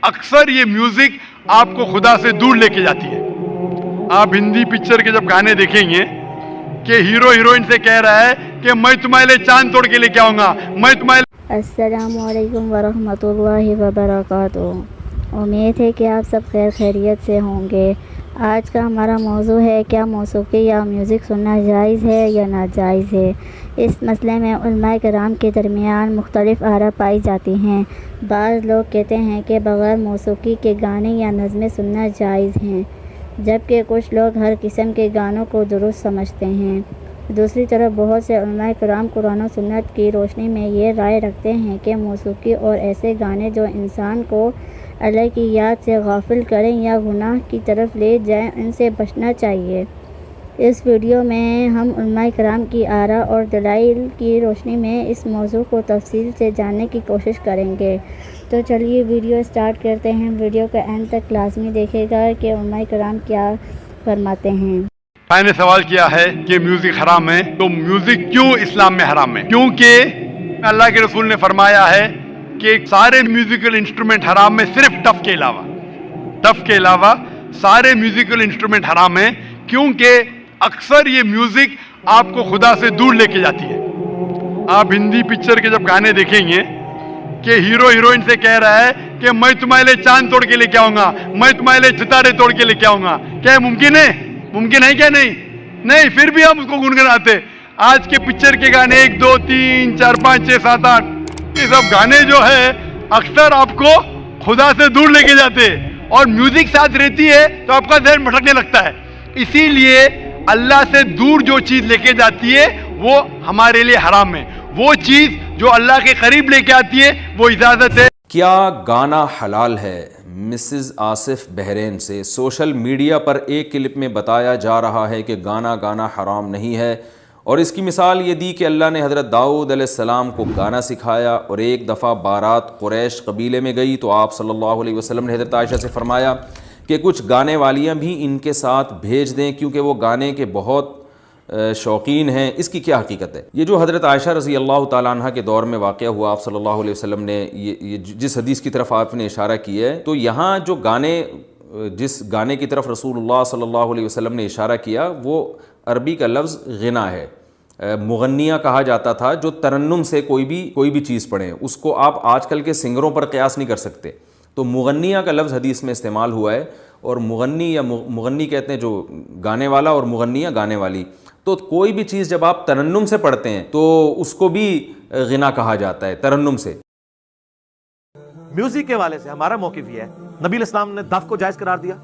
اکثر یہ میوزک آپ کو خدا سے دور لے کے جاتی ہے. آپ ہندی پکچر کے جب گانے دیکھیں گے کہ ہیرو ہیروئن سے کہہ رہا ہے کہ میں تمہارے لیے چاند توڑ کے لے کے آؤں گا, میں تمہارے. السلام علیکم ورحمۃ اللہ وبرکاتہ. امید ہے کہ آپ سب خیر خیریت سے ہوں گے. آج کا ہمارا موضوع ہے کیا موسیقی یا میوزک سننا جائز ہے یا ناجائز ہے. اس مسئلے میں علماء کرام کے درمیان مختلف آراء پائی جاتی ہیں. بعض لوگ کہتے ہیں کہ بغیر موسیقی کے گانے یا نظمیں سننا جائز ہیں, جبکہ کچھ لوگ ہر قسم کے گانوں کو درست سمجھتے ہیں. دوسری طرف بہت سے علماء کرام قرآن و سنت کی روشنی میں یہ رائے رکھتے ہیں کہ موسیقی اور ایسے گانے جو انسان کو اللہ کی یاد سے غافل کریں یا گناہ کی طرف لے جائیں ان سے بچنا چاہیے. اس ویڈیو میں ہم علماء کرام کی آراء اور دلائل کی روشنی میں اس موضوع کو تفصیل سے جاننے کی کوشش کریں گے. تو چلیے ویڈیو سٹارٹ کرتے ہیں. ویڈیو کا اینڈ تک لازمی دیکھے گا کہ علماء کرام کیا فرماتے ہیں. میں نے سوال کیا ہے کہ میوزک حرام ہے, تو میوزک کیوں اسلام میں حرام ہے؟ کیونکہ اللہ کے رسول نے فرمایا ہے کہ سارے میوزیکل انسٹرومنٹ حرام ہے صرف ٹف کے علاوہ سارے میوزیکل انسٹرومنٹ حرام ہیں, کیونکہ اکثر یہ میوزک آپ کو خدا سے دور لے کے جاتی ہے. آپ ہندی پکچر کے جب گانے دیکھیں گے کہ ہیرو ہیروئن سے کہہ رہا ہے کہ میں تمہارے لیے چاند توڑ کے لے کے آؤں گا, میں تمہارے لیے ستارے توڑ کے لے کے آؤں گا. کیا ممکن ہے؟ ممکن ہے کیا؟ نہیں. پھر بھی ہم اس کو گنگناتے. آج کے پکچر کے گانے 1 2 3 4 5 6 7 8 یہ سب گانے جو ہے اکثر آپ کو خدا سے دور لے کے جاتے, اور میوزک ساتھ رہتی ہے تو آپ کا ذہن بھٹکنے لگتا ہے. اسی لیے اللہ سے دور جو چیز لے کے جاتی ہے وہ ہمارے لیے حرام ہے. وہ چیز جو اللہ کے قریب لے کے آتی ہے وہ اجازت ہے. کیا گانا حلال ہے؟ مسز آصف بحرین سے. سوشل میڈیا پر ایک کلپ میں بتایا جا رہا ہے کہ گانا حرام نہیں ہے, اور اس کی مثال یہ دی کہ اللہ نے حضرت داؤد علیہ السلام کو گانا سکھایا, اور ایک دفعہ بارات قریش قبیلے میں گئی تو آپ صلی اللہ علیہ وسلم نے حضرت عائشہ سے فرمایا کہ کچھ گانے والیاں بھی ان کے ساتھ بھیج دیں کیونکہ وہ گانے کے بہت شوقین ہیں. اس کی کیا حقیقت ہے؟ یہ جو حضرت عائشہ رضی اللہ تعالیٰ عنہ کے دور میں واقعہ ہوا, آپ صلی اللہ علیہ وسلم نے یہ جس حدیث کی طرف آپ نے اشارہ کیا ہے, تو یہاں جو جس گانے کی طرف رسول اللہ صلی اللہ علیہ وسلم نے اشارہ کیا وہ عربی کا لفظ غنا ہے. مغنیہ کہا جاتا تھا جو ترنم سے کوئی بھی چیز پڑھیں, اس کو آپ آج کل کے سنگروں پر قیاس نہیں کر سکتے. تو مغنیہ کا لفظ حدیث میں استعمال ہوا ہے, اور مغنی کہتے ہیں جو گانے والا, اور مغنیہ گانے والی. تو کوئی بھی چیز جب آپ ترنم سے پڑھتے ہیں تو اس کو بھی غنا کہا جاتا ہے, ترنم سے. میوزک کے حوالے سے ہمارا موقف یہ ہے, نبی علیہ السلام نے دف کو جائز قرار دیا,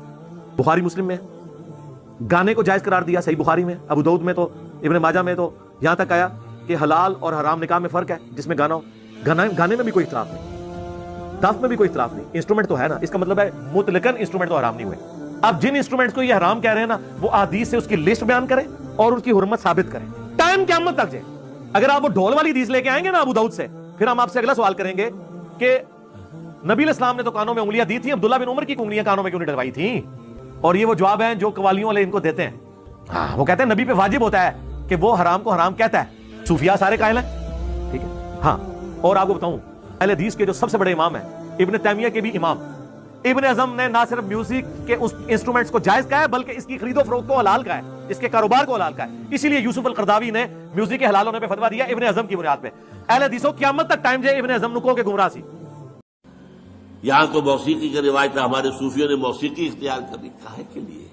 بخاری مسلم میں. گانے کو جائز قرار دیا صحیح بخاری میں, ابو داؤد میں, تو ابن ماجہ میں, تو یہاں تک آیا کہ حلال اور حرام نکاح میں فرق ہے جس میں گانا ہو. گانے میں بھی کوئی اختلاف نہیں, دف میں بھی کوئی اختلاف نہیں. انسٹرومنٹ تو ہے نا, اس کا مطلب ہے مطلقاً انسٹرومنٹ تو حرام نہیں ہوئے. اب جن انسٹرومنٹس کو یہ حرام کہہ رہے ہیں نا, وہ احادیث سے اس کی لسٹ بیان کریں اور اس کی حرمت ثابت کریں. ٹائم قیامت تک جائے. اگر آپ وہ ڈھول والی حدیث لے کے آئیں گے نا ابو داؤد سے, پھر ہم آپ سے اگلا سوال کریں گے کہ نبی علیہ السلام نے تو کانوں میں انگلیاں دی تھیں, عبداللہ بن عمر کی انگلیاں کانوں میں کیوں نہیں ڈلوائی تھیں؟ اور یہ وہ جواب ہیں جو قوالیوں والے ان کو دیتے ہیں. ہاں, وہ کہتے ہیں نبی پہ واجب ہوتا ہے کہ وہ حرام کو حرام کہتا ہے. صوفیاء سارے قائل ہیں, ٹھیک ہے. ہاں, اور آپ کو بتاؤں اہل حدیث کے جو سب سے بڑے امام ہیں, ابن تیمیہ کے بھی امام ابن اعظم نے نہ صرف میوزک کے اس انسٹرومنٹس کو جائز کہا ہے بلکہ اس کی خرید و فروخت کو حلال کہا ہے, اس کے کاروبار کو حلال کہا ہے. اسی لیے یوسف القرضاوی نے میوزک کے حلال ہونے پہ فتویٰ دیا ابن اعظم کی بنیاد پہ. اہل حدیثوں قیامت تک ٹائم جائے ابن اعظم نکو کے گمراہ سی. یہاں تو موسیقی کی روایت ہے, ہمارے صوفیوں نے موسیقی اختیار کر لی. کاہے کے لیے؟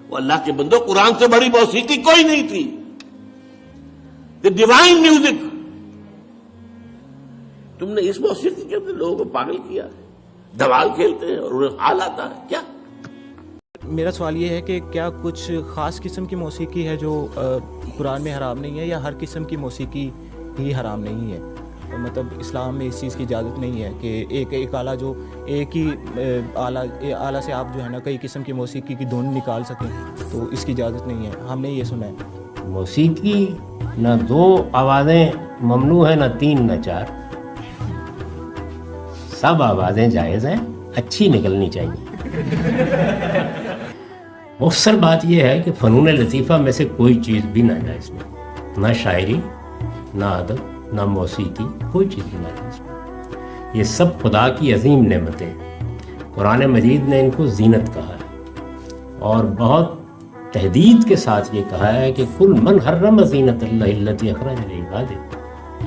وہ اللہ کے بندو, قرآن سے بڑی موسیقی کوئی نہیں تھی. The divine music. تم نے اس موسیقی کے اندر لوگوں کو پاگل کیا ہے. دوال کھیلتے ہیں اور انہیں حال آتا ہے کیا؟ میرا سوال یہ ہے کہ کیا کچھ خاص قسم کی موسیقی ہے جو قرآن میں حرام نہیں ہے, یا ہر قسم کی موسیقی ہی حرام نہیں ہے؟ مطلب اسلام میں اس چیز کی اجازت نہیں ہے کہ ایک آلہ جو ایک ہی آلہ سے آپ جو ہے نا کئی قسم کی موسیقی کی دھن نکال سکیں, تو اس کی اجازت نہیں ہے. ہم نے یہ سنا ہے موسیقی نہ 2 آوازیں ممنوع ہیں, نہ 3 نہ 4, سب آوازیں جائز ہیں, اچھی نکلنی چاہیے. مختصر بات یہ ہے کہ فنون لطیفہ میں سے کوئی چیز بھی ناجائز نہیں, نہ شاعری, نہ ادب, نہ موسیقی, کوئی چیز بھی ناجائز نہیں. یہ سب خدا کی عظیم نعمتیں. قرآن مجید نے ان کو زینت کہا ہے اور بہت تحدید کے ساتھ یہ کہا ہے کہ کل من حرم زینت اللہ التی اخرج لعبادہ،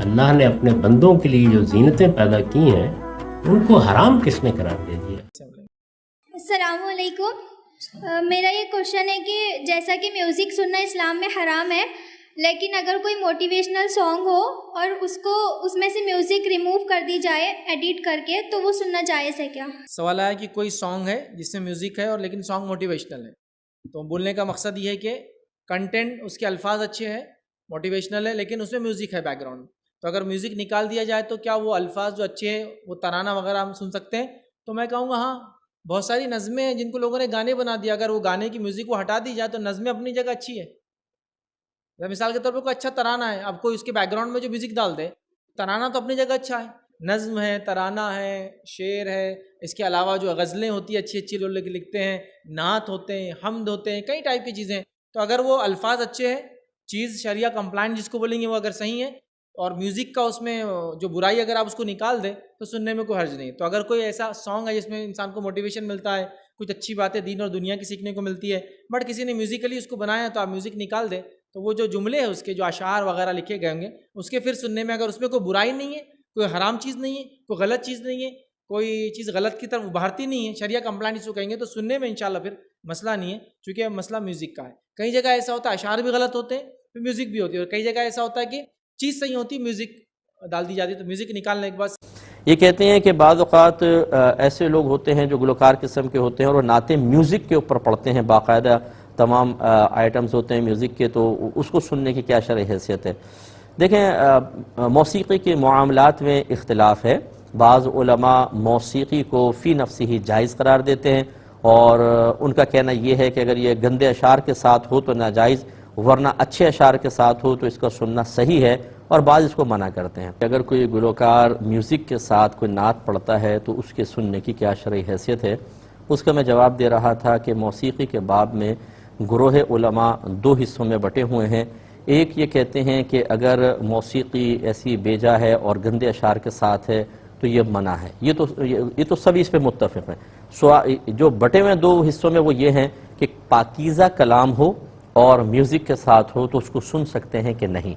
اللہ نے اپنے بندوں کے لیے جو زینتیں پیدا کی ہیں ان کو حرام کس نے قرار دے دیا؟ السلام علیکم، میرا یہ کوشچن ہے کہ جیسا کہ میوزک سننا اسلام میں حرام ہے، لیکن اگر کوئی موٹیویشنل سانگ ہو اور اس میں سے میوزک ریموو کر دی جائے ایڈٹ کر کے، تو وہ سننا جائز ہے کیا؟ سوال آیا کہ کوئی سانگ ہے جس میں میوزک ہے اور لیکن سانگ موٹیویشنل ہے، تو بولنے کا مقصد یہ ہے کہ کنٹینٹ اس کے الفاظ اچھے ہیں، موٹیویشنل ہے، لیکن اس میں میوزک ہے بیک گراؤنڈ، تو اگر میوزک نکال دیا جائے تو کیا وہ الفاظ جو اچھے ہیں وہ ترانہ وغیرہ ہم سن سکتے ہیں؟ تو میں کہوں گا ہاں، بہت ساری نظمیں ہیں جن کو لوگوں نے گانے بنا دیا، اگر وہ گانے کی میوزک کو ہٹا دی جائے تو نظمیں اپنی جگہ اچھی ہے۔ مثال کے طور پر کوئی اچھا ترانہ ہے، اب کوئی اس کے بیک گراؤنڈ میں جو میوزک ڈال دے، ترانہ تو اپنی جگہ اچھا ہے، نظم ہے، ترانہ ہے، شعر ہے، اس کے علاوہ جو غزلیں ہوتی ہیں اچھی اچھی لوگ لکھتے ہیں، نعت ہوتے ہیں، حمد ہوتے ہیں، کئی ٹائپ کی چیزیں، تو اگر وہ الفاظ اچھے ہیں، چیز شریعہ کمپلائنٹ جس کو بولیں گے وہ اگر صحیح ہے، اور میوزک کا اس میں جو برائی اگر آپ اس کو نکال دیں تو سننے میں کوئی حرج نہیں۔ تو اگر کوئی ایسا سانگ ہے جس میں انسان کو موٹیویشن ملتا ہے، کچھ اچھی باتیں دین اور دنیا کی سیکھنے کو ملتی ہے، بٹ کسی نے میوزیکلی اس کو بنایا ہے تو آپ میوزک نکال دیں، تو وہ جو جملے ہیں اس کے جو اشعار وغیرہ لکھے گئے ہوں گے اس کے پھر سننے میں اگر اس میں کوئی برائی نہیں ہے، کوئی حرام چیز نہیں ہے، کوئی غلط چیز نہیں ہے، کوئی چیز غلط کی طرف ابھارتی نہیں ہے، شریعہ کمپلائنٹ اس کو کہیں گے، تو سننے میں انشاءاللہ پھر مسئلہ نہیں ہے، چونکہ مسئلہ میوزک کا ہے۔ کئی جگہ ایسا ہوتا ہے اشعار بھی غلط ہوتے ہیں، پھر میوزک بھی ہوتی ہے، اور کئی جگہ ایسا ہوتا ہے کہ چیز صحیح ہوتی ہے، میوزک ڈال دی جاتی ہے، تو میوزک نکالنے کے بعد یہ کہتے ہیں کہ بعض اوقات ایسے لوگ ہوتے ہیں جو گلوکار قسم کے ہوتے ہیں اور وہ نعتیں میوزک کے اوپر پڑھتے ہیں، باقاعدہ تمام آئٹمز ہوتے ہیں میوزک کے، تو اس کو سننے کی کیا شرعی حیثیت ہے؟ دیکھیں، موسیقی کے معاملات میں اختلاف ہے، بعض علماء موسیقی کو فی نفسی ہی جائز قرار دیتے ہیں، اور ان کا کہنا یہ ہے کہ اگر یہ گندے اشعار کے ساتھ ہو تو ناجائز، ورنہ اچھے اشعار کے ساتھ ہو تو اس کا سننا صحیح ہے، اور بعض اس کو منع کرتے ہیں۔ اگر کوئی گلوکار میوزک کے ساتھ کوئی نعت پڑھتا ہے تو اس کے سننے کی کیا شرعی حیثیت ہے؟ اس کا میں جواب دے رہا تھا کہ موسیقی کے باب میں گروہ علماء دو حصوں میں بٹے ہوئے ہیں۔ ایک یہ کہتے ہیں کہ اگر موسیقی ایسی بیجا ہے اور گندے اشعار کے ساتھ ہے تو یہ منع ہے، یہ تو سبھی اس پہ متفق ہیں۔ جو بٹے ہوئے دو حصوں میں وہ یہ ہیں کہ پاکیزہ کلام ہو اور میوزک کے ساتھ ہو تو اس کو سن سکتے ہیں کہ نہیں۔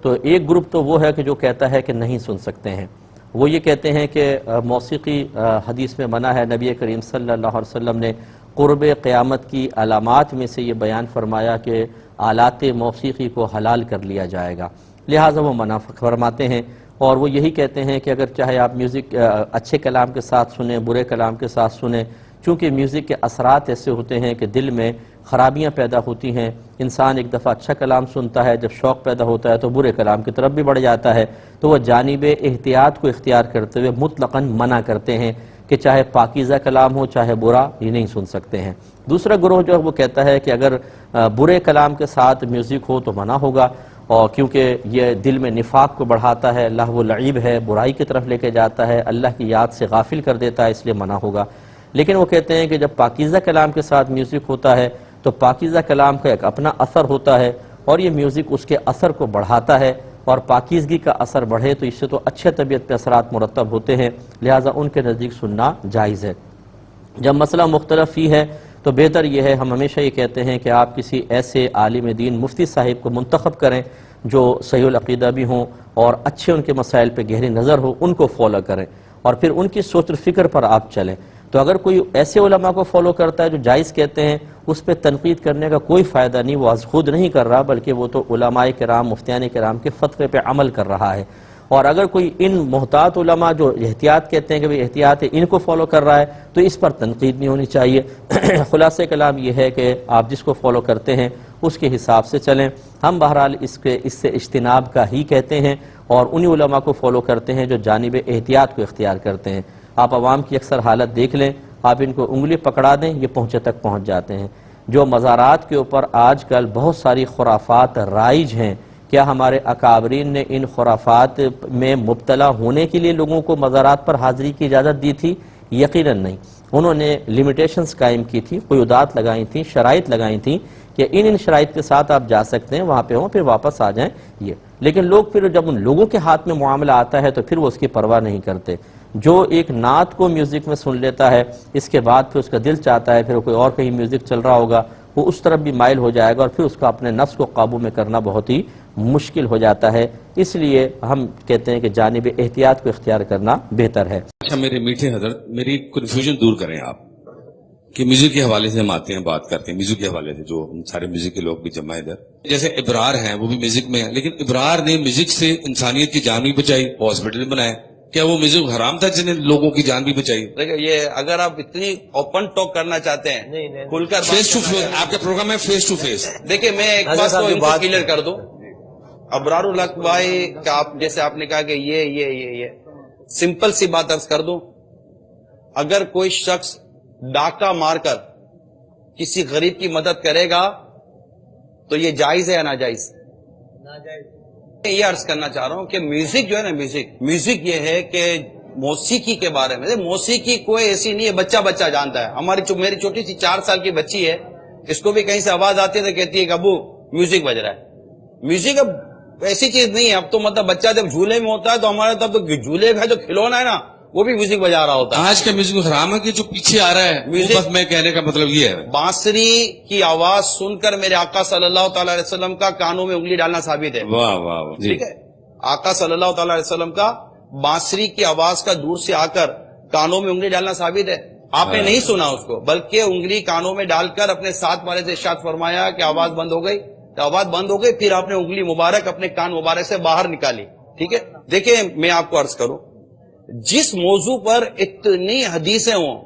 تو ایک گروپ تو وہ ہے کہ جو کہتا ہے کہ نہیں سن سکتے ہیں، وہ یہ کہتے ہیں کہ موسیقی حدیث میں منع ہے، نبی کریم صلی اللہ علیہ وسلم نے قرب قیامت کی علامات میں سے یہ بیان فرمایا کہ آلات موسیقی کو حلال کر لیا جائے گا، لہٰذا وہ منع فرماتے ہیں، اور وہ یہی کہتے ہیں کہ اگر چاہے آپ میوزک اچھے کلام کے ساتھ سنیں، برے کلام کے ساتھ سنیں، چونکہ میوزک کے اثرات ایسے ہوتے ہیں کہ دل میں خرابیاں پیدا ہوتی ہیں، انسان ایک دفعہ اچھا کلام سنتا ہے، جب شوق پیدا ہوتا ہے تو برے کلام کی طرف بھی بڑھ جاتا ہے، تو وہ جانب احتیاط کو اختیار کرتے ہوئے مطلقاً منع کرتے ہیں کہ چاہے پاکیزہ کلام ہو چاہے برا، یہ نہیں سن سکتے ہیں۔ دوسرا گروہ جو ہے وہ کہتا ہے کہ اگر برے کلام کے ساتھ میوزک ہو تو منع ہوگا، اور کیونکہ یہ دل میں نفاق کو بڑھاتا ہے، لہو و لعب ہے، برائی کی طرف لے کے جاتا ہے، اللہ کی یاد سے غافل کر دیتا ہے، اس لیے منع ہوگا۔ لیکن وہ کہتے ہیں کہ جب پاکیزہ کلام کے ساتھ میوزک ہوتا ہے تو پاکیزہ کلام کا ایک اپنا اثر ہوتا ہے، اور یہ میوزک اس کے اثر کو بڑھاتا ہے، اور پاکیزگی کا اثر بڑھے تو اس سے تو اچھے طبیعت پہ اثرات مرتب ہوتے ہیں، لہٰذا ان کے نزدیک سننا جائز ہے۔ جب مسئلہ مختلف ہی ہے تو بہتر یہ ہے، ہم ہمیشہ یہ کہتے ہیں کہ آپ کسی ایسے عالم دین مفتی صاحب کو منتخب کریں جو صحیح العقیدہ بھی ہوں اور اچھے ان کے مسائل پہ گہری نظر ہو، ان کو فالو کریں، اور پھر ان کی سوچ و فکر پر آپ چلیں۔ تو اگر کوئی ایسے علماء کو فالو کرتا ہے جو جائز کہتے ہیں، اس پہ تنقید کرنے کا کوئی فائدہ نہیں، وہ از خود نہیں کر رہا بلکہ وہ تو علماء کرام، مفتیان کرام کے فتوے پہ عمل کر رہا ہے۔ اور اگر کوئی ان محتاط علماء جو احتیاط کہتے ہیں کہ بھئی احتیاط ہے، ان کو فالو کر رہا ہے تو اس پر تنقید نہیں ہونی چاہیے۔ خلاصہ کلام یہ ہے کہ آپ جس کو فالو کرتے ہیں اس کے حساب سے چلیں۔ ہم بہرحال اس سے اجتناب کا ہی کہتے ہیں، اور انہی علماء کو فالو کرتے ہیں جو جانب احتیاط کو اختیار کرتے ہیں۔ آپ عوام کی اکثر حالت دیکھ لیں، آپ ان کو انگلی پکڑا دیں، یہ پہنچے تک پہنچ جاتے ہیں۔ جو مزارات کے اوپر آج کل بہت ساری خرافات رائج ہیں، کیا ہمارے اکابرین نے ان خرافات میں مبتلا ہونے کے لیے لوگوں کو مزارات پر حاضری کی اجازت دی تھی؟ یقیناً نہیں۔ انہوں نے لمیٹیشنز قائم کی تھی، قیودات لگائی تھیں، شرائط لگائی تھیں کہ ان شرائط کے ساتھ آپ جا سکتے ہیں، وہاں پہ ہوں، پھر واپس آ جائیں۔ یہ لیکن لوگ پھر جب ان لوگوں کے ہاتھ میں معاملہ آتا ہے تو پھر وہ اس کی پرواہ نہیں کرتے۔ جو ایک نعت کو میوزک میں سن لیتا ہے، اس کے بعد پھر اس کا دل چاہتا ہے پھر کوئی اور کہیں میوزک چل رہا ہوگا، وہ اس طرف بھی مائل ہو جائے گا اور پھر اس کا اپنے نفس کو قابو میں کرنا بہت ہی مشکل ہو جاتا ہے. اس لیے ہم کہتے ہیں کہ جانب احتیاط کو اختیار کرنا بہتر ہے. اچھا میرے میٹھے حضرت، میری کنفیوژن دور کریں آپ کہ میوزک کے حوالے سے ہم آتے ہیں، بات کرتے ہیں میوزک کے حوالے سے، جو ہم سارے میوزک کے لوگ بھی جمع ادھر، جیسے ابرار ہیں وہ بھی میوزک میں ہیں، لیکن ابرار نے میوزک سے انسانیت کی جان بھی بچائی، ہاسپٹل بنائے. کیا وہ میوزک حرام تھا جس نے لوگوں کی جان بھی بچائی؟ دیکھیں یہ اگر آپ اتنی اوپن ٹاک کرنا چاہتے ہیں، کھل کر فیس ٹو فیس آپ کا پروگرام ہے، فیس ٹو فیس. دیکھیں میں ایک بات کو ان کو کلیئر کر دوں. ابرار الحق بھائی کا آپ جیسے آپ نے کہا کہ یہ سمپل سی بات عرض کر دوں، اگر کوئی شخص ڈاکہ مار کر کسی غریب کی مدد کرے گا تو یہ جائز ہے یا ناجائز؟ یہ عرض کرنا چاہ رہا ہوں کہ میوزک جو ہے نا، میوزک یہ ہے کہ موسیقی کے بارے میں، موسیقی کوئی ایسی نہیں ہے، بچہ بچہ جانتا ہے. میری چھوٹی سی 4 سال کی بچی ہے، اس کو بھی کہیں سے آواز آتی ہے تو کہتی ہے کہ ابو میوزک بج رہا ہے. میوزک اب ایسی چیز نہیں ہے، اب تو مطلب بچہ جب جھولے میں ہوتا ہے تو ہمارے تو جھولے کا جو کھلونا ہے نا وہ بھی میوزک بجا رہا ہوتا ہے. آج کا میوزک حرام ہے کہ جو پیچھے آ رہا ہے میوزک، بس میں کہنے کا مطلب یہ ہے بانسری کی آواز سن کر میرے آقا صلی اللہ تعالی علیہ وسلم کا کانوں میں انگلی ڈالنا ثابت ہے. واہ واہ واہ. ٹھیک ہے، آقا صلی اللہ تعالی علیہ وسلم کا بانسری کی آواز کا دور سے آ کر کانوں میں انگلی ڈالنا ثابت ہے. آپ نے نہیں سنا اس کو، بلکہ انگلی کانوں میں ڈال کر اپنے ساتھ والے سے ارشاد فرمایا کہ آواز بند ہو گئی، تو آواز بند ہو گئی، پھر آپ نے انگلی مبارک اپنے کان مبارک سے باہر نکالی. ٹھیک ہے، دیکھیں میں آپ کو عرض کروں، جس موضوع پر اتنی حدیثیں ہوں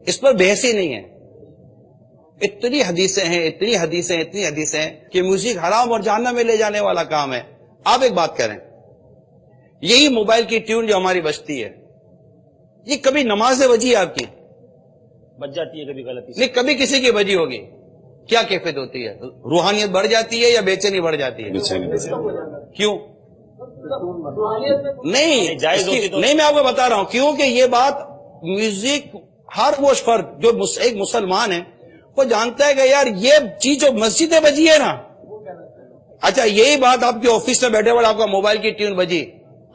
اس پر بحث ہی نہیں ہے. اتنی حدیثیں ہیں کہ میوزک حرام اور جہنم میں لے جانے والا کام ہے. آپ ایک بات کریں، یہی موبائل کی ٹیون جو ہماری بجتی ہے، یہ کبھی نماز سے بجی ہے آپ کی؟ بج جاتی ہے کبھی غلطی سے. نہیں، کبھی کسی کی بجی ہوگی، کیا کیفیت ہوتی ہے؟ روحانیت بڑھ جاتی ہے یا بے چینی بڑھ جاتی ہے؟ کیوں؟ نہیں میں آپ کو بتا رہا ہوں کیوں کہ یہ بات میوزک ہر وہ فرد جو ایک مسلمان ہے وہ جانتا ہے کہ یار یہ چیز جو مسجد میں بجی ہے نا، اچھا یہی بات آپ کے آفس میں بیٹھے والے آپ کا موبائل کی ٹیون بجی،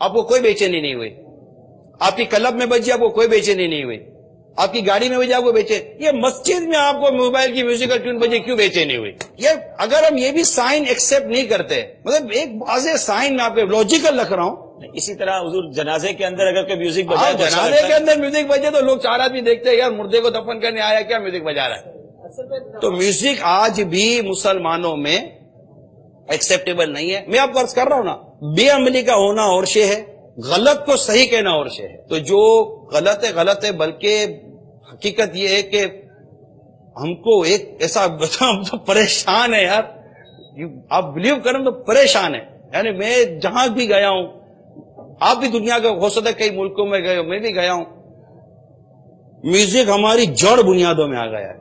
آپ کو کوئی بے چینی نہیں ہوئی. آپ کی کلب میں بجی، آپ کو کوئی بے چینی نہیں ہوئی. آپ کی گاڑی میں بجی، آپ کو بے چینی. یہ مسجد میں آپ کو موبائل کی میوزیکل ٹیون بجی، کیوں بے چینی ہوئی؟ یہ اگر ہم یہ بھی سائن ایکسپٹ نہیں کرتے، مطلب ایک واضح سائن میں آپ کو لاجیکل رکھ رہا ہوں. اسی طرح حضور جنازے کے اندر اگر کوئی میوزک بجائے، جنازے کے اندر میوزک بجے تو لوگ 4 آدمی دیکھتے ہیں یار مردے کو دفن کرنے آیا کیا میوزک بجا رہا ہے. تو میوزک آج بھی مسلمانوں میں ایکسپٹیبل نہیں ہے. میں آپ کو عرض کر رہا ہوں نا، بے عملی کا ہونا اور شے ہے، غلط کو صحیح کہنا اور شے ہے. تو جو غلط ہے، بلکہ حقیقت یہ ہے کہ ہم کو ایک ایسا ہم تو پریشان ہے یار، آپ بلیو کریں تو پریشان ہے. یعنی میں جہاں بھی گیا ہوں، آپ بھی دنیا کے ہو سکتا ہے کئی ملکوں میں گئے ہو، میں بھی گیا ہوں، میوزک ہماری جڑ بنیادوں میں آ گیا ہے.